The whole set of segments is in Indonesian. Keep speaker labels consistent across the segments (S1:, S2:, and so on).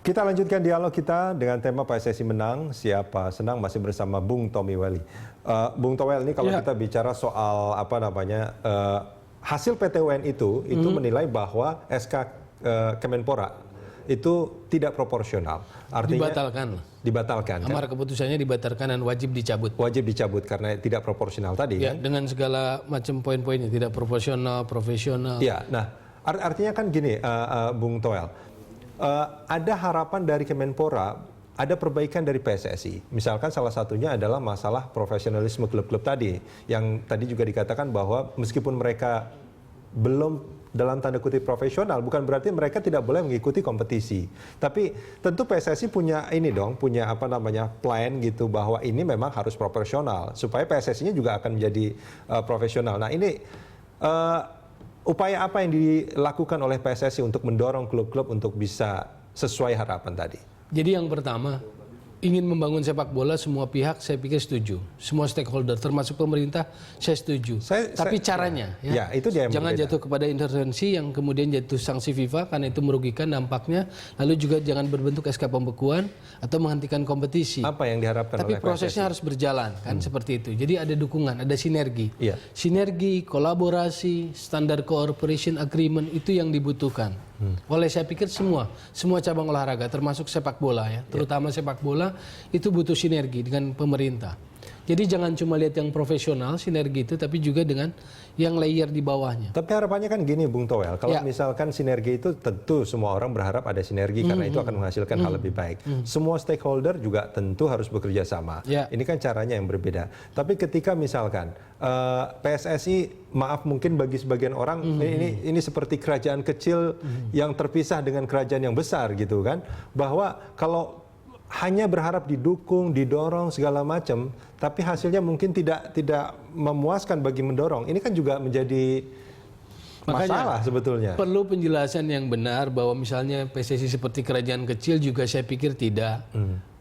S1: Kita lanjutkan dialog kita dengan tema PSSI menang, siapa senang, masih bersama Bung Tommy Welly. Bung Towel, ini kalau kita bicara soal hasil PT UN itu menilai bahwa SK Kemenpora itu tidak proporsional. Artinya dibatalkan.
S2: Amar keputusannya dibatalkan dan wajib dicabut.
S1: Wajib dicabut karena tidak proporsional tadi.
S2: Ya,
S1: kan?
S2: dengan segala macam poin-poinnya, tidak proporsional, profesional.
S1: Ya, nah artinya kan gini, Bung Towel. Ada harapan dari Kemenpora, ada perbaikan dari PSSI. Misalkan salah satunya adalah masalah profesionalisme klub-klub tadi. Yang tadi juga dikatakan bahwa meskipun mereka belum dalam tanda kutip profesional, bukan berarti mereka tidak boleh mengikuti kompetisi. Tapi tentu PSSI punya plan gitu bahwa ini memang harus proporsional. Supaya PSSI-nya juga akan menjadi profesional. Nah ini upaya apa yang dilakukan oleh PSSI untuk mendorong klub-klub untuk bisa sesuai harapan tadi?
S2: Jadi yang pertama, ingin membangun sepak bola, semua pihak saya pikir setuju. Semua stakeholder, termasuk pemerintah, saya setuju. Tapi caranya,
S1: itu dia yang
S2: jangan jatuh kepada intervensi yang kemudian jatuh sanksi FIFA, karena itu merugikan dampaknya. Lalu juga jangan berbentuk SK pembekuan atau menghentikan kompetisi.
S1: Apa yang diharapkan
S2: Tapi
S1: oleh
S2: prosesnya
S1: PSSI?
S2: harus berjalan, kan seperti itu. Jadi ada dukungan, ada sinergi. Sinergi, kolaborasi, standar cooperation agreement itu yang dibutuhkan. Oleh saya pikir semua cabang olahraga termasuk sepak bola ya, terutama sepak bola itu butuh sinergi dengan pemerintah. Jadi jangan cuma lihat yang profesional sinergi itu, tapi juga dengan yang layer di bawahnya.
S1: Tapi harapannya kan gini Bung Towel, kalau misalkan sinergi itu tentu semua orang berharap ada sinergi karena itu akan menghasilkan hal lebih baik. Semua stakeholder juga tentu harus bekerja sama. Ini kan caranya yang berbeda. Tapi ketika misalkan PSSI, maaf mungkin bagi sebagian orang ini seperti kerajaan kecil yang terpisah dengan kerajaan yang besar gitu kan, bahwa kalau hanya berharap didukung, didorong segala macam, tapi hasilnya mungkin tidak memuaskan bagi mendorong. Ini kan juga menjadi masalah sebetulnya.
S2: Perlu penjelasan yang benar bahwa misalnya PSSI seperti kerajaan kecil juga saya pikir tidak.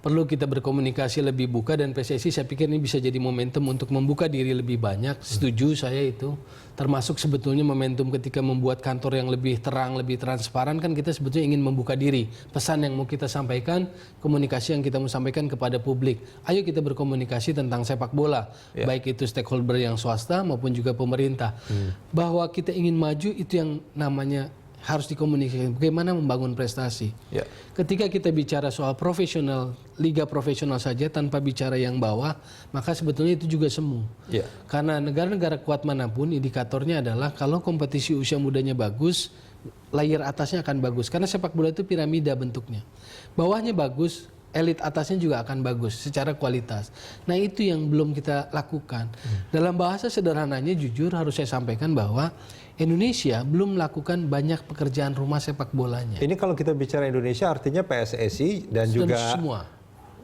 S2: Perlu kita berkomunikasi lebih buka, dan PSSI saya pikir ini bisa jadi momentum untuk membuka diri lebih banyak. Setuju saya itu. Termasuk sebetulnya momentum ketika membuat kantor yang lebih terang, lebih transparan, kan kita sebetulnya ingin membuka diri. Pesan yang mau kita sampaikan, komunikasi yang kita mau sampaikan kepada publik. Ayo kita berkomunikasi tentang sepak bola. Baik itu stakeholder yang swasta maupun juga pemerintah. Bahwa kita ingin maju itu yang namanya harus dikomunikasikan, bagaimana membangun prestasi. Ketika kita bicara soal profesional, liga profesional saja tanpa bicara yang bawah, maka sebetulnya itu juga semu. Karena negara-negara kuat manapun indikatornya adalah kalau kompetisi usia mudanya bagus, layer atasnya akan bagus. Karena sepak bola itu piramida bentuknya. Bawahnya bagus, elit atasnya juga akan bagus secara kualitas. Nah itu yang belum kita lakukan. Dalam bahasa sederhananya jujur harus saya sampaikan bahwa Indonesia belum melakukan banyak pekerjaan rumah sepak bolanya.
S1: Ini kalau kita bicara Indonesia artinya PSSI dan juga
S2: semua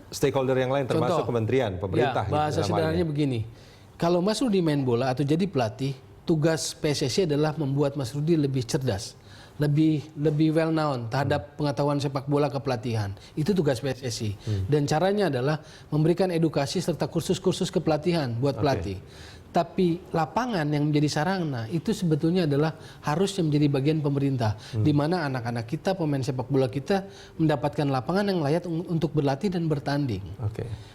S1: stakeholder yang lain termasuk kementerian, pemerintah.
S2: Bahasa sederhananya begini, kalau Mas Rudi main bola atau jadi pelatih, tugas PSSI adalah membuat Mas Rudi lebih cerdas, lebih well known terhadap pengetahuan sepak bola kepelatihan. Itu tugas PSSI. Dan caranya adalah memberikan edukasi serta kursus-kursus kepelatihan buat pelatih. Tapi lapangan yang menjadi sarana itu sebetulnya adalah harusnya menjadi bagian pemerintah, di mana anak-anak kita, pemain sepak bola kita mendapatkan lapangan yang layak untuk berlatih dan bertanding.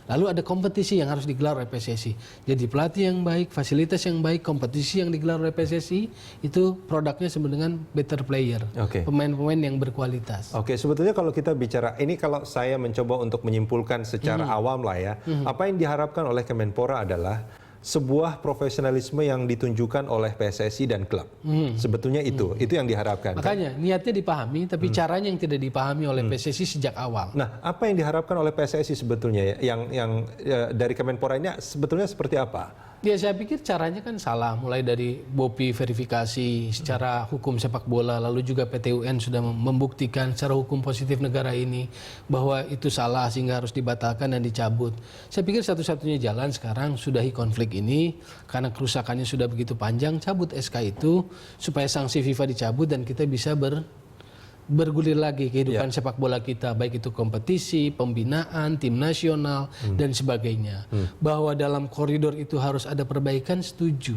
S2: Lalu ada kompetisi yang harus digelar oleh PSSI. Jadi pelatih yang baik, fasilitas yang baik, kompetisi yang digelar oleh PSSI itu produknya sama dengan better player, pemain-pemain yang berkualitas.
S1: Sebetulnya kalau kita bicara ini, kalau saya mencoba untuk menyimpulkan secara awam lah ya, apa yang diharapkan oleh Kemenpora adalah sebuah profesionalisme yang ditunjukkan oleh PSSI dan klub. Sebetulnya itu yang diharapkan.
S2: Makanya niatnya dipahami, tapi caranya yang tidak dipahami oleh PSSI sejak awal.
S1: Nah, apa yang diharapkan oleh PSSI sebetulnya yang dari Kemenpora ini sebetulnya seperti apa?
S2: Ya saya pikir caranya kan salah, mulai dari BOPI verifikasi secara hukum sepak bola, lalu juga PT UN sudah membuktikan secara hukum positif negara ini bahwa itu salah sehingga harus dibatalkan dan dicabut. Saya pikir satu-satunya jalan sekarang sudahi konflik ini, karena kerusakannya sudah begitu panjang, cabut SK itu supaya sanksi FIFA dicabut dan kita bisa bergulir lagi kehidupan sepak bola kita, baik itu kompetisi, pembinaan, tim nasional, dan sebagainya. Bahwa dalam koridor itu harus ada perbaikan, setuju.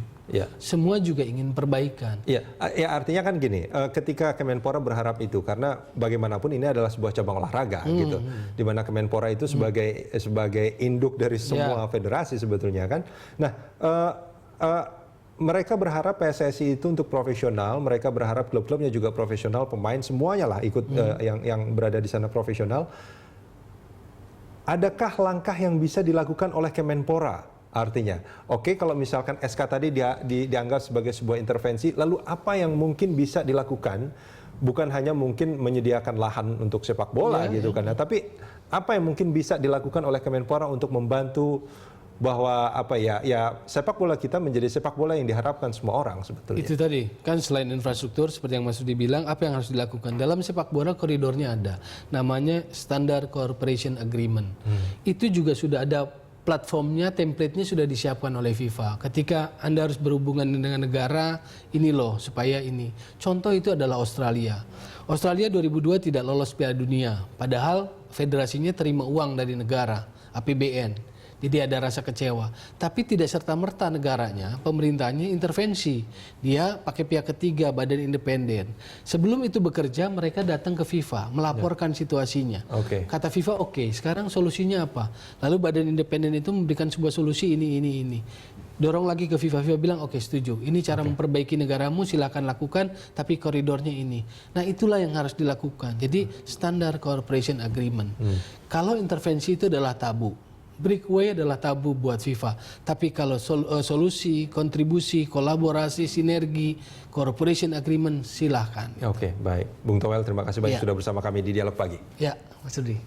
S2: Semua juga ingin perbaikan.
S1: Ya, artinya kan gini, ketika Kemenpora berharap itu, karena bagaimanapun ini adalah sebuah cabang olahraga gitu, di mana Kemenpora itu sebagai induk dari semua federasi sebetulnya kan. Nah, mereka berharap PSSI itu untuk profesional, mereka berharap klub-klubnya juga profesional, pemain semuanya lah ikut yang berada di sana profesional. Adakah langkah yang bisa dilakukan oleh Kemenpora? Artinya, oke, kalau misalkan SK tadi dianggap sebagai sebuah intervensi, lalu apa yang mungkin bisa dilakukan? Bukan hanya mungkin menyediakan lahan untuk sepak bola gitu kan, tapi apa yang mungkin bisa dilakukan oleh Kemenpora untuk membantu bahwa sepak bola kita menjadi sepak bola yang diharapkan semua orang sebetulnya.
S2: Itu tadi, kan selain infrastruktur seperti yang Mas Rudi bilang, apa yang harus dilakukan? Dalam sepak bola koridornya ada, namanya Standard Cooperation Agreement. Itu juga sudah ada platformnya, template-nya sudah disiapkan oleh FIFA. Ketika Anda harus berhubungan dengan negara, ini loh supaya ini. Contoh itu adalah Australia. Australia 2002 tidak lolos Piala Dunia, padahal federasinya terima uang dari negara, APBN. Jadi ada rasa kecewa. Tapi tidak serta-merta negaranya, pemerintahnya intervensi. Dia pakai pihak ketiga, badan independen. Sebelum itu bekerja, mereka datang ke FIFA, melaporkan situasinya. Kata FIFA, oke, sekarang solusinya apa? Lalu badan independen itu memberikan sebuah solusi ini. Dorong lagi ke FIFA, FIFA bilang oke, setuju. Ini cara memperbaiki negaramu, silakan lakukan, tapi koridornya ini. Nah, itulah yang harus dilakukan. Jadi Standard Cooperation Agreement. Kalau intervensi itu adalah tabu, breakaway adalah tabu buat FIFA. Tapi kalau solusi, kontribusi, kolaborasi, sinergi, cooperation agreement, silahkan.
S1: Oke, baik. Bung Toel, terima kasih banyak sudah bersama kami di Dialog Pagi.
S2: Ya, Mas Rudi.